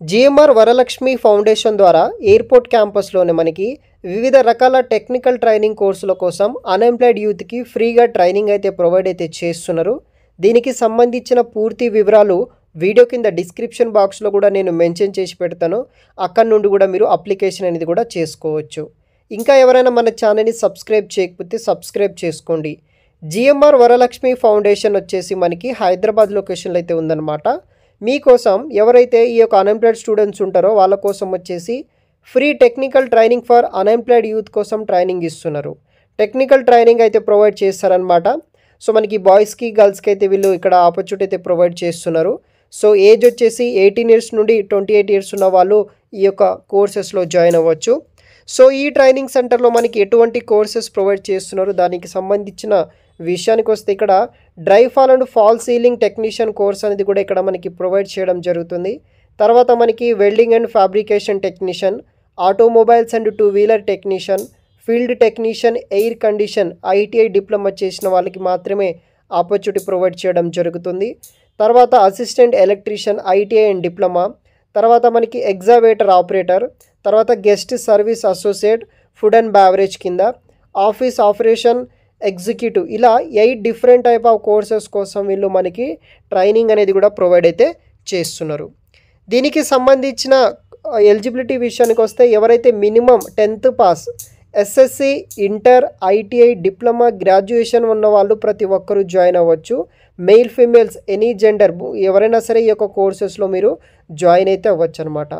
GMR Varalakshmi foundation ద్వారా airport క్యాంపస్లోనే మనకి వివిధ రకాల టెక్నికల్ ట్రైనింగ్ కోర్సుల కోసం అన్ఎంప్లాయిడ్ యూత్కి ఫ్రీగా ట్రైనింగ్ అయితే ప్రొవైడ్ అయితే చేస్తున్నారు. దీనికి సంబంధించిన పూర్తి వివరాలు వీడియో కింద డిస్క్రిప్షన్ బాక్స్లో కూడా నేను మెన్షన్ చేసి పెడతాను. అక్కడ నుండి కూడా మీరు అప్లికేషన్ అనేది కూడా చేసుకోవచ్చు. ఇంకా ఎవరైనా మన ఛానల్ని సబ్స్క్రైబ్ చేయకపోతే సబ్స్క్రైబ్ చేసుకోండి. జిఎంఆర్ వరలక్ష్మి ఫౌండేషన్ వచ్చేసి మనకి హైదరాబాద్ లొకేషన్లో అయితే ఉందన్నమాట. మీకోసం ఎవరైతే ఈ యొక్క అన్ఎంప్లాయిడ్ స్టూడెంట్స్ ఉంటారో వాళ్ళ కోసం వచ్చేసి free technical training for unemployed youth కోసం ట్రైనింగ్ ఇస్తున్నారు. టెక్నికల్ ట్రైనింగ్ అయితే ప్రొవైడ్ చేస్తారనమాట. సో మనకి బాయ్స్కి గర్ల్స్కి అయితే వీళ్ళు ఇక్కడ ఆపర్చునిటీ అయితే ప్రొవైడ్ చేస్తున్నారు. సో ఏజ్ వచ్చేసి 18 ఇయర్స్ నుండి 28 ఇయర్స్ ఉన్న వాళ్ళు ఈ యొక్క కోర్సెస్లో జాయిన్ అవ్వచ్చు. సో ఈ ట్రైనింగ్ సెంటర్లో మనకి ఎటువంటి కోర్సెస్ ప్రొవైడ్ చేస్తున్నారు, దానికి సంబంధించిన విషయానికి వస్తే ఇక్కడ dry fall and fall ceiling technician course అనేది కూడా ఇక్కడ మనకి ప్రొవైడ్ చేయడం జరుగుతుంది. తర్వాత మనకి welding and fabrication technician, automobiles and 2 wheeler technician, field technician, air condition, ITI diploma చేసిన వాళ్ళకి మాత్రమే ఆపర్చునిటీ ప్రొవైడ్ చేయడం జరుగుతుంది. తర్వాత assistant electrician, ITI and diploma, తర్వాత మనకి ఎగ్జావేటర్ ఆపరేటర్, తర్వాత guest service associate, food and beverage కింద, ఆఫీస్ ఆపరేషన్ ఎగ్జిక్యూటివ్, ఇలా 8 డిఫరెంట్ టైప్ ఆఫ్ కోర్సెస్ కోసం వీళ్ళు మనకి ట్రైనింగ్ అనేది కూడా ప్రొవైడ్ అయితే చేస్తున్నారు. దీనికి సంబంధించిన ఎలిజిబిలిటీ విషయానికి వస్తే ఎవరైతే minimum 10th pass, SSC, inter, ITI, diploma, graduation ఉన్న వాళ్ళు ప్రతి ఒక్కరూ జాయిన్ అవ్వచ్చు. మెయిల్ ఫీమేల్స్ ఎనీ జెండర్ ఎవరైనా సరే ఈ యొక్క కోర్సెస్లో మీరు జాయిన్ అయితే అవ్వచ్చు అనమాట.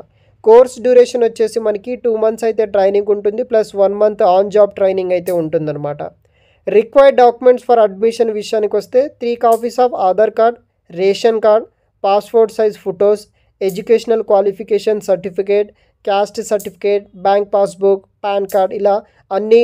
కోర్స్ డ్యూరేషన్ వచ్చేసి మనకి 2 months అయితే ట్రైనింగ్ ఉంటుంది, plus 1 month on job training అయితే ఉంటుందన్నమాట. రిక్వైర్డ్ డాక్యుమెంట్స్ ఫర్ అడ్మిషన్ విషయానికి వస్తే 3 copies of Aadhaar card, ration card, passport size photos, educational qualification certificate, caste certificate, bank passbook, pan card, ఇలా అన్ని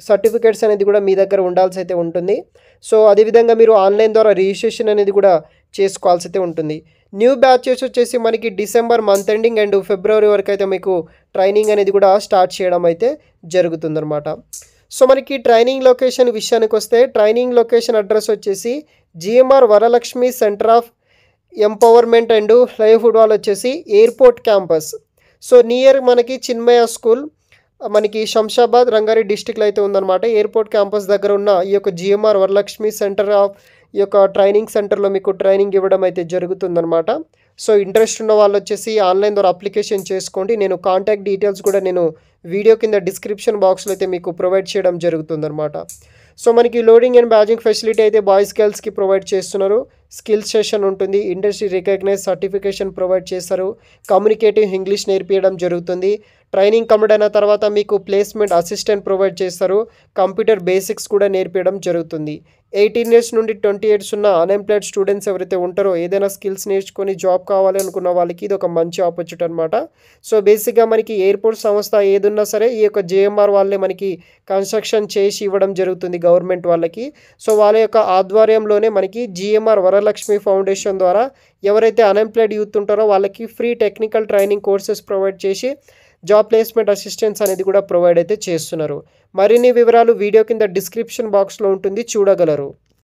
సర్టిఫికేట్స్ అనేది కూడా మీ దగ్గర ఉండాల్సి అయితే ఉంటుంది. సో అదేవిధంగా మీరు ఆన్లైన్ ద్వారా రిజిస్ట్రేషన్ అనేది కూడా చేసుకోవాల్సి అయితే ఉంటుంది. న్యూ బ్యాచెస్ వచ్చేసి మనకి December month ending and February వరకు అయితే మీకు ట్రైనింగ్ అనేది కూడా స్టార్ట్ చేయడం అయితే జరుగుతుందన్నమాట. సో మనకి ట్రైనింగ్ లొకేషన్ విషయానికి వస్తే ట్రైనింగ్ లొకేషన్ అడ్రస్ వచ్చేసి GMR Varalakshmi centre of empowerment and livelihood వాళ్ళు వచ్చేసి ఎయిర్పోర్ట్ క్యాంపస్. సో నియర్ మనకి చిన్మయ స్కూల్ మనకి శంషాబాద్, రంగారెడ్డి డిస్టిక్లో అయితే ఉందన్నమాట. ఎయిర్పోర్ట్ క్యాంపస్ దగ్గర ఉన్న ఈ యొక్క జిఎంఆర్ వరలక్ష్మి సెంటర్ ఆఫ్ ఈ యొక్క ట్రైనింగ్ సెంటర్లో మీకు ట్రైనింగ్ ఇవ్వడం అయితే జరుగుతుందన్నమాట. సో ఇంట్రెస్ట్ ఉన్న వాళ్ళు వచ్చేసి ఆన్లైన్ ద్వారా అప్లికేషన్ చేసుకోండి. నేను కాంటాక్ట్ డీటెయిల్స్ కూడా నేను వీడియో కింద డిస్క్రిప్షన్ బాక్స్లో అయితే మీకు ప్రొవైడ్ చేయడం జరుగుతుందన్నమాట. సో మనకి లోడింగ్ అండ్ బ్యాజింగ్ ఫెసిలిటీ అయితే బాయ్స్ గర్ల్స్కి ప్రొవైడ్ చేస్తున్నారు. స్కిల్స్ సెషన్ ఉంటుంది, ఇండస్ట్రీ రికగ్నైజ్ సర్టిఫికేషన్ ప్రొవైడ్ చేస్తారు, కమ్యూనికేటివ్ ఇంగ్లీష్ నేర్పించడం జరుగుతుంది. ట్రైనింగ్ కంప్లీట్ అయిన తర్వాత మీకు ప్లేస్మెంట్ అసిస్టెంట్ ప్రొవైడ్ చేస్తారు, కంప్యూటర్ బేసిక్స్ కూడా నేర్పించడం జరుగుతుంది. 18 ఇయర్స్ నుండి 20 ఇయర్స్ ఉన్న అన్ఎంప్లాయిడ్ స్టూడెంట్స్ ఎవరైతే ఉంటారో ఏదైనా స్కిల్స్ నేర్చుకొని జాబ్ కావాలి అనుకున్న వాళ్ళకి ఇది ఒక మంచి ఆపర్చునిటీ అనమాట. సో బేసిక్గా మనకి ఎయిర్పోర్ట్ సంస్థ ఏదున్నా సరే ఈ యొక్క జేఎంఆర్ వాళ్ళే మనకి కన్స్ట్రక్షన్ చేసి ఇవ్వడం జరుగుతుంది గవర్నమెంట్ వాళ్ళకి. సో వాళ్ళ యొక్క ఆధ్వర్యంలోనే మనకి జిఎంఆర్ వరలక్ష్మి ఫౌండేషన్ ద్వారా ఎవరైతే అన్ఎంప్లాయిడ్ యూత్ ఉంటారో వాళ్ళకి free technical training courses provide చేసి జాబ్ ప్లేస్మెంట్ అసిస్టెన్స్ అనేది కూడా ప్రొవైడ్ అయితే చేస్తున్నారు. మరిన్ని వివరాలు వీడియో కింద డిస్క్రిప్షన్ బాక్స్లో ఉంటుంది, చూడగలరు.